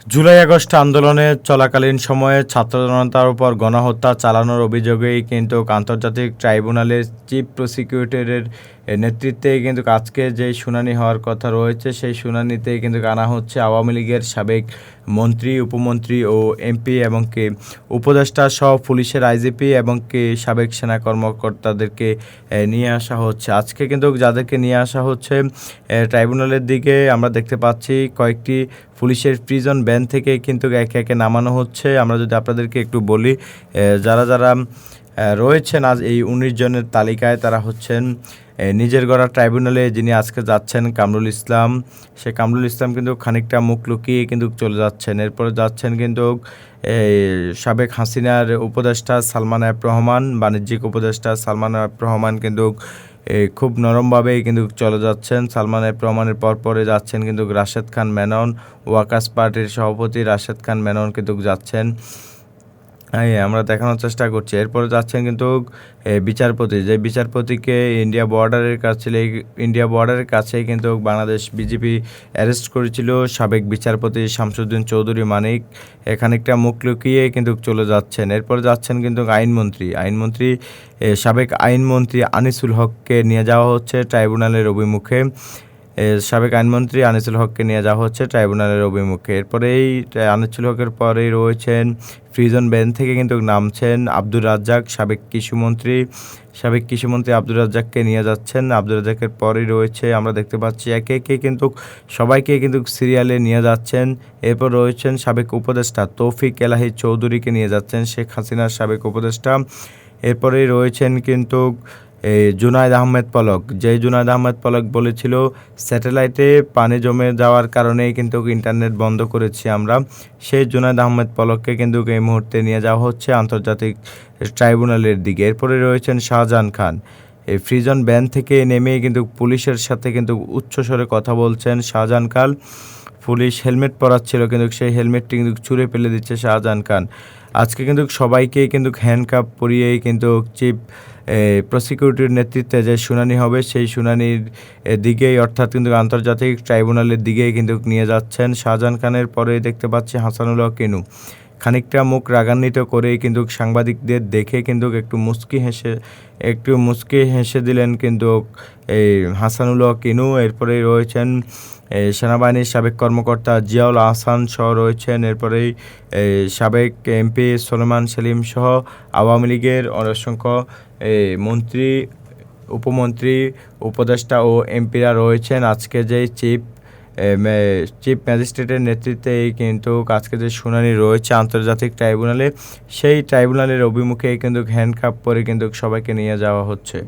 July August আন্দোলনে চলাকালীন সময়ে ছাত্র জনতার উপর গণহত্যা চালানোর অভিযোগেই কিন্তু আন্তর্জাতিক ট্রাইব্যুনালের চিফ প্রসিকিউটরের নেতৃত্বেই কিন্তু আজকে যে শুনানি হওয়ার কথা রয়েছে সেই শুনানিতেই কিন্তু আনা হচ্ছে আওয়ামী লীগের সাবেক মন্ত্রী, উপমন্ত্রী ও এমপি এবং কি উপদেষ্টা সহ পুলিশের আইজিপি এবং কি সাবেক সেনা কর্মকর্তাদেরকে নিয়ে আসা হচ্ছে। আজকে কিন্তু যাদেরকে নিয়ে আসা হচ্ছে ট্রাইব্যুনালের দিকে আমরা দেখতে পাচ্ছি কয়েকটি পুলিশের প্রিজন ভ্যান থেকে কিন্তু একে একে নামানো হচ্ছে। আমরা যদি আপনাদেরকে একটু বলি, যারা যারা রয়েছেন আজ এই 19 জনের তালিকায় তারা হচ্ছেন নিজের গড়া ট্রাইব্যুনালে যিনি আজকে যাচ্ছেন কামরুল ইসলাম। সে কামরুল ইসলাম কিন্তু খানিকটা মুখ লুকিয়ে কিন্তু চলে যাচ্ছেন। এরপরে যাচ্ছেন কিন্তু সাবেক হাসিনার উপদেষ্টা সালমান এফ রহমান, বাণিজ্যিক উপদেষ্টা সালমান এফ রহমান কিন্তু খুব নরমভাবেই কিন্তু চলে যাচ্ছেন। সালমান এফ রহমানের পরে যাচ্ছেন কিন্তু রাশেদ খান মেনন, ওয়াকার্স পার্টির সভাপতি রাশেদ খান মেনন কিন্তু যাচ্ছেন। আমরা দেখানোর চেষ্টা করছি। এরপরে যাচ্ছেন কিন্তু বিচারপতি, যে বিচারপতিকে ইন্ডিয়া বর্ডারের কাছেই কিন্তু বাংলাদেশ বিজেপি অ্যারেস্ট করেছিল সাবেক বিচারপতি শামসুদ্দিন চৌধুরী মানিক, খানিকটা মুখ লুকিয়ে কিন্তু চলে যাচ্ছেন। এরপরে যাচ্ছেন কিন্তু সাবেক আইনমন্ত্রী আনিসুল হককে নিয়ে যাওয়া হচ্ছে ট্রাইব্যুনালের অভিমুখে। সাবেক আইনমন্ত্রী আনিসুল হককে নিয়ে যাওয়া হচ্ছে ট্রাইব্যুনালের অভিমুখে। এরপরেই আনিসুল হকের পরেই রয়েছেন প্রিজন ভ্যান থেকে কিন্তু নামছেন আব্দুর রাজ্জাক, সাবেক কৃষিমন্ত্রী আব্দুর রাজ্জাককে নিয়ে যাচ্ছেন। আব্দুর রাজ্জাকের পরেই রয়েছে আমরা দেখতে পাচ্ছি একে একে কিন্তু সবাইকে কিন্তু সিরিয়ালে নিয়ে যাচ্ছেন। এরপর রয়েছেন সাবেক উপদেষ্টা তৌফিক এলাহি চৌধুরীকে নিয়ে যাচ্ছেন, শেখ হাসিনার সাবেক উপদেষ্টা। এরপরেই রয়েছেন কিন্তু জুনায়েদ আহমেদ পলক, জুনায়েদ আহমেদ পলক বলেছিল স্যাটেলাইটে পানি জমে যাওয়ার কারণেই কিন্তু ইন্টারনেট বন্ধ করেছি আমরা, সেই জুনায়েদ আহমেদ পলককে কিন্তু এই মুহূর্তে নিয়ে যাওয়া হচ্ছে আন্তর্জাতিক ট্রাইব্যুনালের দিকে। এরপরে রয়েছেন শাহজাহান খান, এই প্রিজন ভ্যান থেকে নেমেই কিন্তু পুলিশের সাথে কিন্তু উচ্চস্বরে কথা বলছেন শাহজাহান খান। পুলিশ হেলমেট পরাচ্ছিল কিন্তু সেই হেলমেটটি কিন্তু ছুঁড়ে ফেলে দিচ্ছে শাহজাহান খান। আজকে কিন্তু সবাইকেই কিন্তু হ্যান্ডকাপ পরিয়েই কিন্তু চিফ প্রসিকিউটরের নেতৃত্বে যে শুনানি হবে সেই শুনানির দিকেই, অর্থাৎ কিন্তু আন্তর্জাতিক ট্রাইব্যুনালের দিকেই কিন্তু নিয়ে যাচ্ছেন। শাহজাহান খানের পরেই দেখতে পাচ্ছি হাসানুল হক ইনু, খানিকটা মুখ রাগান্বিত করেই কিন্তু সাংবাদিকদের দেখে কিন্তু একটু মুচকি হেসে দিলেন কিন্তু এই হাসানুল হক ইনু। এরপরেই রয়েছেন সেনাবাহিনীর সাবেক কর্মকর্তা জিয়াউল আহসান সহ রয়েছেন। এরপরেই সাবেক এমপি সোলেমান সেলিম সহ আওয়ামী লীগের অসংখ্য মন্ত্রী, উপমন্ত্রী, উপদেষ্টা ও এমপিরা রয়েছেন। আজকে যে চিফ ম্যাজিস্ট্রেটের নেতৃত্বে কিন্তু আজকে যে শুনানি রয়েছে আন্তর্জাতিক ট্রাইব্যুনালে, সেই ট্রাইব্যুনালের অভিমুখে কিন্তু হ্যান্ডকাপ পরে কিন্তু সবাইকে নিয়ে যাওয়া হচ্ছে।